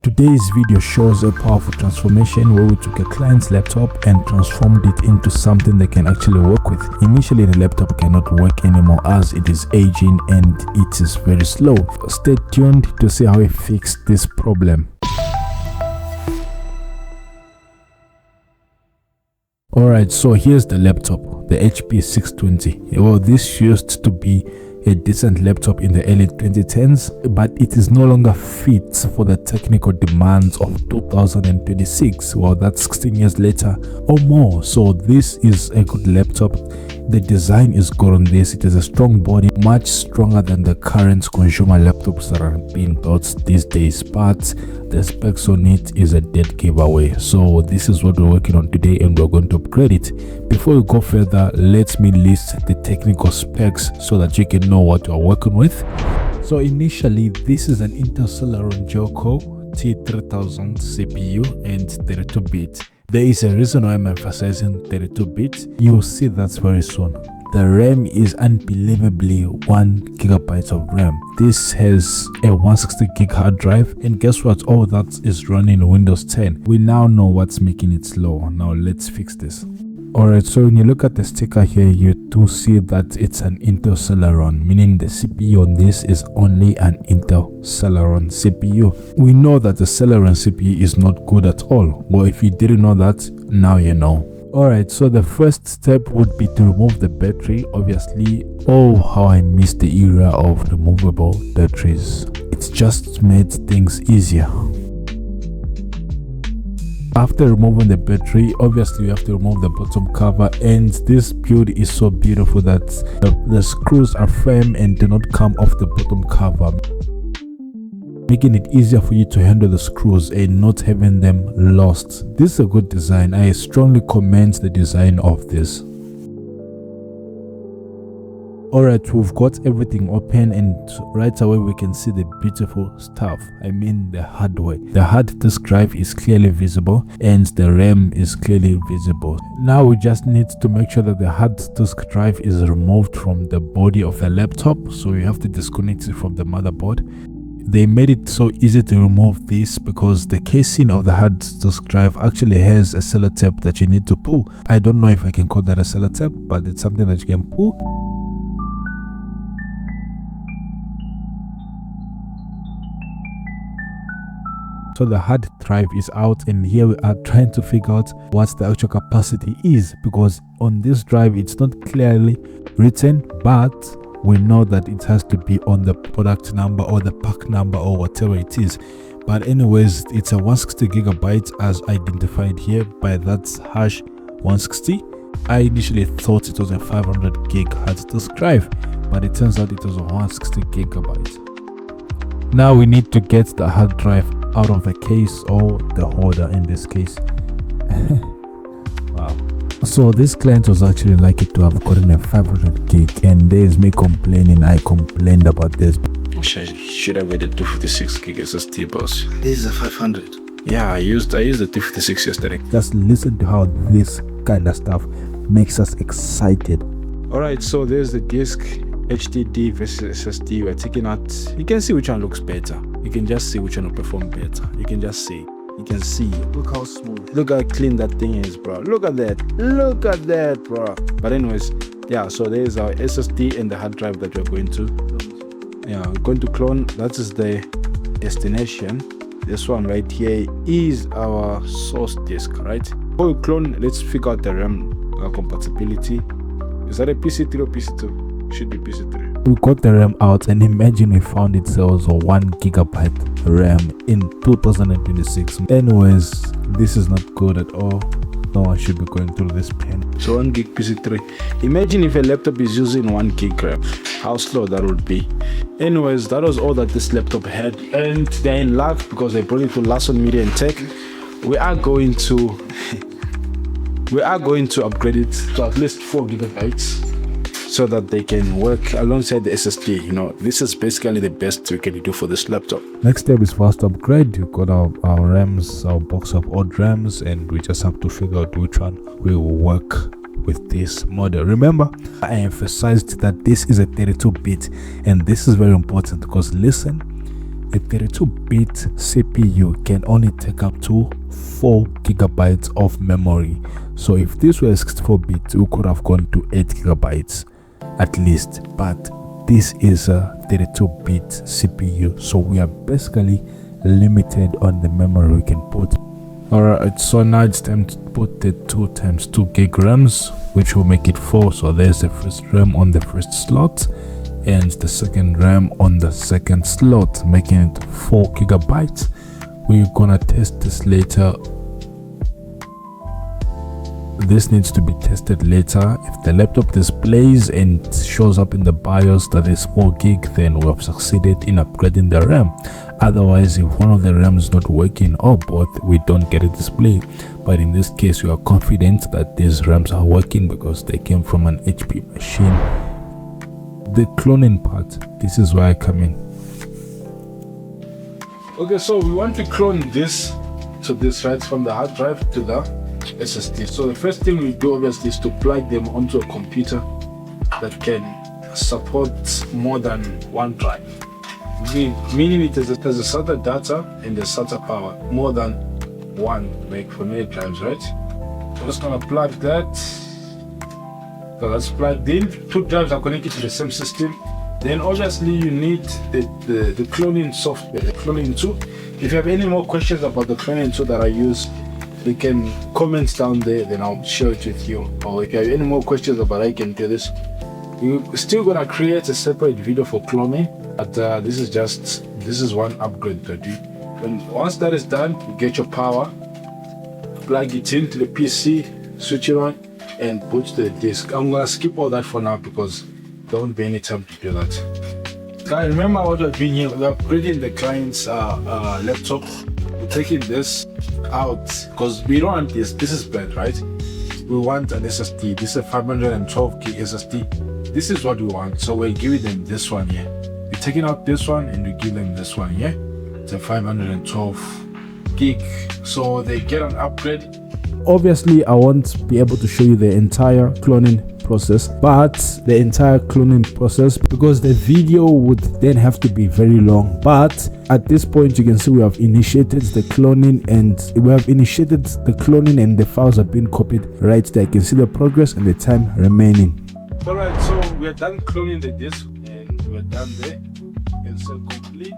Today's video shows a powerful transformation where we took a client's laptop and transformed it into something they can actually work with. Initially, the laptop cannot work anymore as it is aging and it is very slow. Stay tuned to see how we fix this problem. Alright, so here's the laptop, the HP 620. Well, this used to be a decent laptop in the early 2010s, but it is no longer fit for the technical demands of 2026. Well, that's 16 years later or more. So this is a good laptop. The design is good on this. It is a strong body, much stronger than the current consumer laptops that are being built these days, but the specs on it is a dead giveaway. So this is what we're working on today and we're going to upgrade it. Before we go further, let me list the technical specs so that you can know what you're working with. So initially, this is an Intel Celeron dual-core T3000 CPU and 32-bit. There is a reason why I'm emphasizing 32-bit. You'll see that very soon. The RAM is unbelievably 1 GB of RAM. This has a 160 gig hard drive, and guess what? All that is running Windows 10. We now know what's making it slow. Now let's fix this. Alright, so when you look at the sticker here, you do see that it's an Intel Celeron, meaning the CPU on this is only an Intel Celeron CPU. We know that the Celeron CPU is not good at all. Well, if you didn't know that, now you know. Alright, so the first step would be to remove the battery, obviously. Oh, how I miss the era of removable batteries. It's just made things easier. After removing the battery, obviously you have to remove the bottom cover, and this build is so beautiful that the screws are firm and do not come off the bottom cover, making it easier for you to handle the screws and not having them lost. This is a good design. I strongly commend the design of this. Alright, we've got everything open and right away we can see the beautiful stuff. I mean the hardware. The hard disk drive is clearly visible and the RAM is clearly visible. Now we just need to make sure that the hard disk drive is removed from the body of the laptop. So you have to disconnect it from the motherboard. They made it so easy to remove this because the casing of the hard disk drive actually has a sellotape that you need to pull. I don't know if I can call that a sellotape, but it's something that you can pull. So the hard drive is out, and here we are trying to figure out what the actual capacity is, because on this drive it's not clearly written, but we know that it has to be on the product number or the pack number or whatever it is. But anyways, it's a 160 gigabyte as identified here by that hash 160. I initially thought it was a 500 gig hard disk drive, but it turns out it was a 160 gigabyte. Now we need to get the hard drive out of the case, or the holder in this case. Wow. So this client was actually lucky to have gotten a 500 gig, and there's me complaining. I complained about this. Should have made a 256 gig SSD, boss. This is a 500. Yeah, I used the 256 yesterday. Just listen to how this kind of stuff makes us excited. Alright, so there's the disk, HDD versus SSD. We're taking out. You can see which one looks better. You can just see which one will perform better. You can just see. You can see. Look how smooth. Look how clean that thing is, bro. Look at that. Look at that, bro. But anyways, yeah, so there's our SSD and the hard drive that we're going to. Yeah, we're going to clone. That is the destination. This one right here is our source disk, right? Before we clone, let's figure out the RAM compatibility. Is that a PC3 or PC2? Should be PC3. We got the RAM out, and imagine we found it sells a 1 gigabyte RAM in 2026. Anyways, this is not good at all. No one should be going through this pain. So 1 gig PC3. Imagine if a laptop is using 1 gig RAM, how slow that would be. Anyways, that was all that this laptop had, and they're in luck because they brought it to Lawson Media and Tech. We are going to upgrade it to at least 4 gigabytes. So that they can work alongside the SSD. You know, this is basically the best we can do for this laptop. Next step is for us to upgrade. We've got our RAMs, our box of odd RAMs, and we just have to figure out which one will work with this model. Remember, I emphasized that this is a 32-bit, and this is very important because listen, a 32-bit CPU can only take up to 4 gigabytes of memory. So if this were 64-bit, we could have gone to 8 gigabytes at least, but this is a 32-bit CPU, so we are basically limited on the memory we can put. Alright, so now it's time to put the 2 times 2 gig RAMs, which will make it 4. So there's the first RAM on the first slot and the second RAM on the second slot, making it 4 gigabytes. We're gonna test this later. This needs to be tested later. If the laptop displays and shows up in the BIOS that is 4 gig, then we have succeeded in upgrading the RAM. Otherwise, if one of the RAMs is not working or both, we don't get a display. But in this case, we are confident that these RAMs are working because they came from an HP machine. The cloning part, this is where I come in. Okay, so we want to clone this to this, right, from the hard drive to the SSD. So the first thing we do obviously is to plug them onto a computer that can support more than one drive. Meaning it has a SATA data and a SATA power, more than one, like for many drives, right? I'm just gonna plug that. So that's plugged in. 2 drives are connected to the same system. Then obviously you need the cloning software, the cloning tool. If you have any more questions about the cloning tool that I use, you can comment down there, then I'll share it with you. Or if you have any more questions about how you can do this, you're still gonna create a separate video for cloning, but this is one upgrade that you. Once that is done, you get your power, plug it into the PC, switch it on, and boot the disk. I'm gonna skip all that for now because there won't be any time to do that. Guys, remember what we're doing here. We're upgrading the client's laptop. We're taking this out because we don't want this. This is bad, right? We want an SSD. This is a 512 gig SSD. This is what we want, so we're giving them this one here. We're taking out this one and we give them this one here. It's a 512 gig, so they get an upgrade. Obviously, I won't be able to show you the entire cloning process, but the entire cloning process, because the video would then have to be very long. But at this point, you can see we have initiated the cloning, and the files have been copied right there. You can see the progress and the time remaining. Alright, so we're done cloning the disk and we're done there. You can say complete,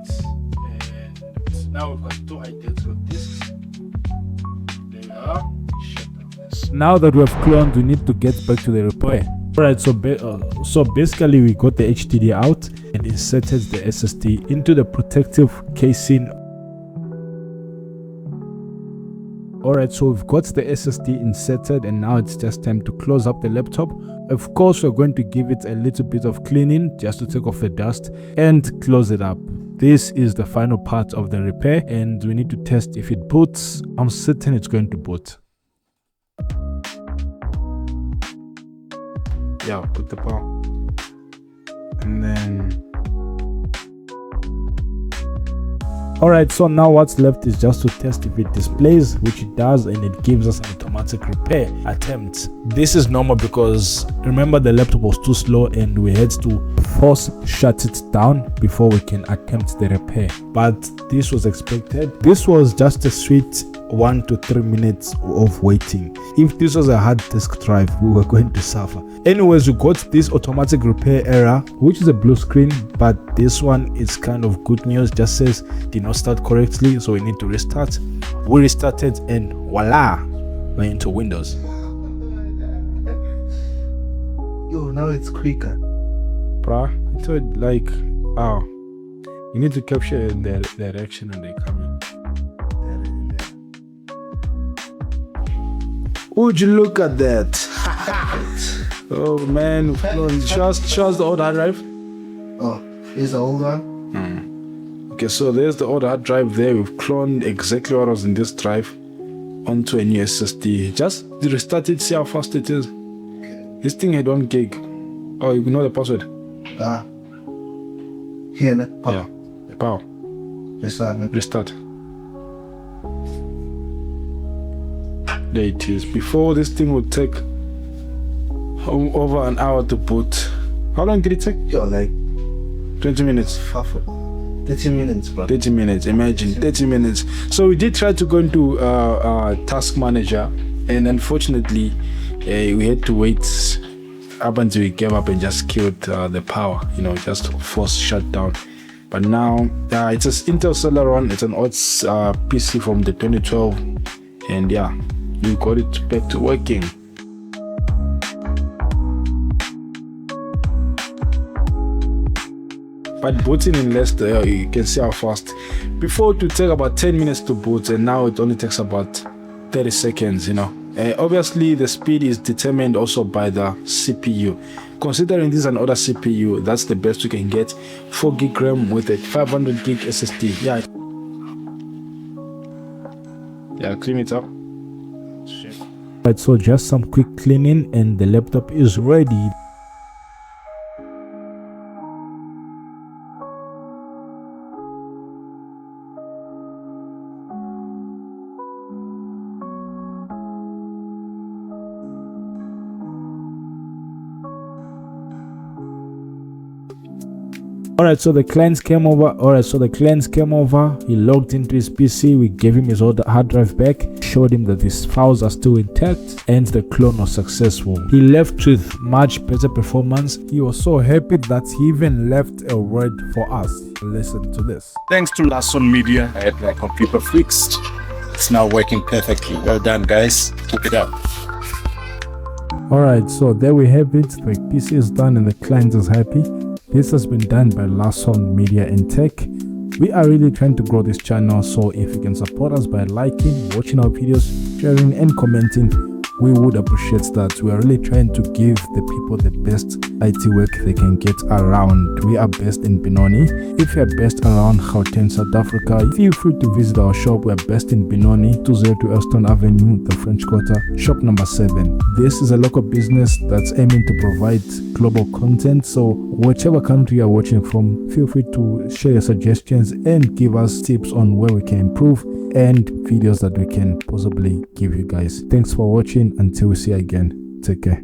and now we've got 2 identical disks. There we are. Now that we have cloned, we need to get back to the repair. Alright, so basically we got the HDD out and inserted the SSD into the protective casing. Alright, so we've got the SSD inserted and now it's just time to close up the laptop. Of course, we're going to give it a little bit of cleaning just to take off the dust and close it up. This is the final part of the repair and we need to test if it boots. I'm certain it's going to boot. Yeah, put the power. And then alright, so now what's left is just to test if it displays, which it does, and it gives us an automatic repair attempt. This is normal because remember the laptop was too slow and we had to force shut it down before we can attempt the repair, but this was expected. This was just a sweet 1 to 3 minutes of waiting. If this was a hard disk drive, we were going to suffer. Anyways, we got this automatic repair error, which is a blue screen, but this one is kind of good news. Just says did not start correctly, so we need to restart. We restarted and voila, we're into Windows. Yo, now it's quicker. bruh, I thought like, oh, you need to capture in their direction and they come in. Would you look at that? Oh man, just the old hard drive. Oh, here's the old one. Okay, so there's the old hard drive there. We've cloned exactly what was in this drive onto a new SSD. Just restart it, see how fast it is. Okay. This thing had 1 gig. Oh, you know the password? Here, ne? Yeah. The power. Restart. There it is. Before this thing would take over an hour to boot. How long did it take? Yo, like 20 minutes. 30 minutes, bro. 30 minutes, imagine 30 minutes. So we did try to go into task manager, and unfortunately we had to wait up until we gave up and just killed the power, just forced shutdown. But now it's an Intel Celeron, it's an odds PC from the 2012, and yeah, we got it back to working. But booting in Leicester, you can see how fast. Before it would take about 10 minutes to boot, and now it only takes about 30 seconds, Obviously, the speed is determined also by the CPU. Considering this is an older CPU, that's the best you can get. 4 gig RAM with a 500 gig SSD. Yeah, clean it up. Right, so just some quick cleaning and the laptop is ready. Alright, so the clients came over. He logged into his PC. We gave him his old hard drive back, showed him that his files are still intact, and the clone was successful. He left with much better performance. He was so happy that he even left a word for us. Listen to this. Thanks to Lasson Media, I had my computer fixed. It's now working perfectly. Well done, guys. Keep it up. Alright, so there we have it. The PC is done and the client is happy. This has been done by Lasson Media and Tech. We are really trying to grow this channel, so if you can support us by liking, watching our videos, sharing and commenting, we would appreciate that. We are really trying to give the people the best IT work they can get around. We are based in Benoni. If you are based around Gauteng, South Africa, feel free to visit our shop. We are based in Benoni, 202 Elston Avenue, the French Quarter, shop number 7. This is a local business that's aiming to provide global content, so whichever country you are watching from, feel free to share your suggestions and give us tips on where we can improve and videos that we can possibly give you guys. Thanks for watching. Until we see you again, take care.